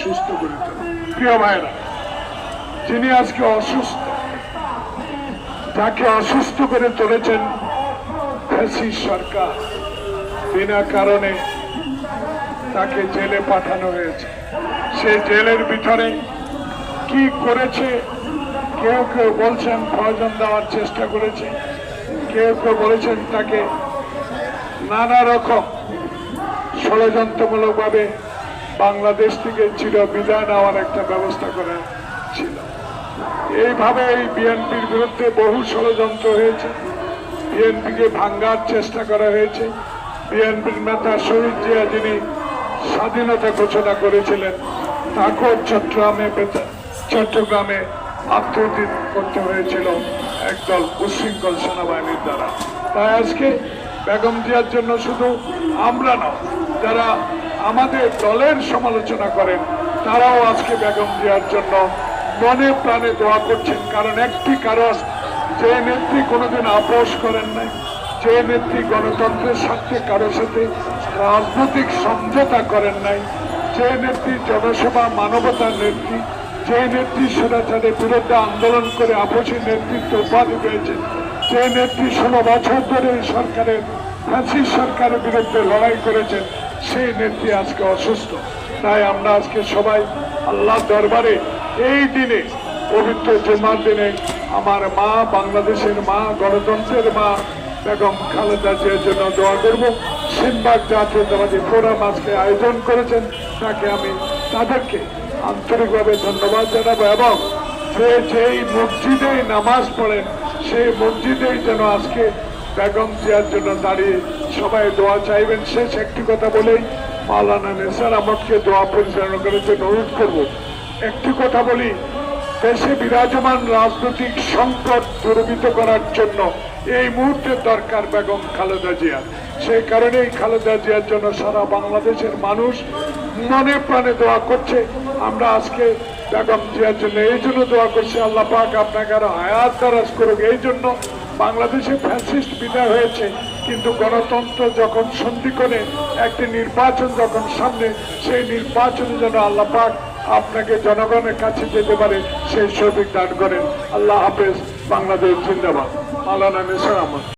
সুস্থ করে তোলে। প্রিয় ভাইরা, যিনি আজকে অসুস্থ, যাকে অসুস্থ করে তুলেছেন ফ্যাসিস্ট সরকার, বিনা কারণে তাকে জেলে পাঠানো হয়েছে। সে জেলের ভিতরে কি করেছে, কেউ কেউ বলছেন প্রয়োজন দেওয়ার চেষ্টা করেছে, কেউ কেউ বলেছেন তাকে নানা রকম ষড়যন্ত্রমূলক ভাবে বাংলাদেশ থেকে চির বিদায় নেওয়ার একটা ব্যবস্থা করা ছিল। এইভাবে এই বিএনপির বিরুদ্ধে বহু ষড়যন্ত্র হয়েছে, বিএনপিকে ভাঙ্গার চেষ্টা করা হয়েছে। বিএনপির নেতা শহীদ জিয়া, যিনি স্বাধীনতা ঘোষণা করেছিলেন, তাকেও চট্টগ্রামে আত্মহত্যা করতে হয়েছিল একদল উচ্ছৃঙ্খল সেনাবাহিনীর দ্বারা। তাই আজকে বেগম জিয়ার জন্য শুধু আমরা নয়, যারা আমাদের দলের সমালোচনা করেন তারাও আজকে বেগম জিয়ার জন্য মনে প্রাণে দোয়া করছেন। কারণ একটি কারণ, যে নেত্রী কোনোদিন আপোষ করেন নাই, যে নেত্রী গণতন্ত্রের স্বার্থে কারোর সাথে রাজনৈতিক সমঝোতা করেন নাই, যে নেত্রী জনসেবা মানবতার নেত্রী, যে নেত্রী স্বৈরাচারের বিরুদ্ধে আন্দোলন করে আপসী নেতৃত্ব উপাধি পেয়েছেন, যে নেত্রী 16 বছর ধরে সরকারের ফ্যাসিস্ট সরকারের বিরুদ্ধে লড়াই করেছেন, সেই নেত্রী আজকে অসুস্থ। তাই আমরা আজকে সবাই আল্লাহ দরবারে এই দিনে, পবিত্র জুমার দিনে, আমার মা, বাংলাদেশের মা, গণতন্ত্রের মা বেগম খালেদা জিয়ার জন্য দোয়া করব। সিনবাগ জাতীয়তাবাদী ফোরাম আজকে আয়োজন করেছেন, তাদেরকে আন্তরিকভাবে ধন্যবাদ জানাবো। এবং যেই মসজিদে নামাজ পড়েন, সেই মসজিদেই যেন আজকে বেগম জিয়ার জন্য দাঁড়িয়ে সবাই দোয়া চাইবেন। শেষ একটি কথা বলেই মাওলানা নেসার আহমদকে দোয়া পরিচালনা করার জন্য অনুরোধ করব। একটি কথা বলি, দেশে বিরাজমান রাজনৈতিক সংকট দূরীভূত করার জন্য এই মুহূর্তে দরকার বেগম খালেদা জিয়া। সেই কারণেই খালেদা জিয়ার জন্য সারা বাংলাদেশের মানুষ মনে প্রাণে দোয়া করছে। আমরা আজকে বেগম জিয়ার জন্য এই জন্য দোয়া করছি, আল্লাহ পাক আপনাকে আরো হায়াত দারাজ করুক। এই জন্য বাংলাদেশে ফ্যাসিস্ট বিদায় হয়েছে, কিন্তু গণতন্ত্র যখন সন্ধিক্ষণে একটি নির্বাচন যখন সামনে, সেই নির্বাচনে যেন আল্লাহ পাক আপনাকে জনগণের কাছে যেতে পারে সেই সৌভিক দান করেন। আল্লাহ হাফেজ। বাংলাদেশ জিন্দাবাদ। মাওলানা নেসার আহমদ।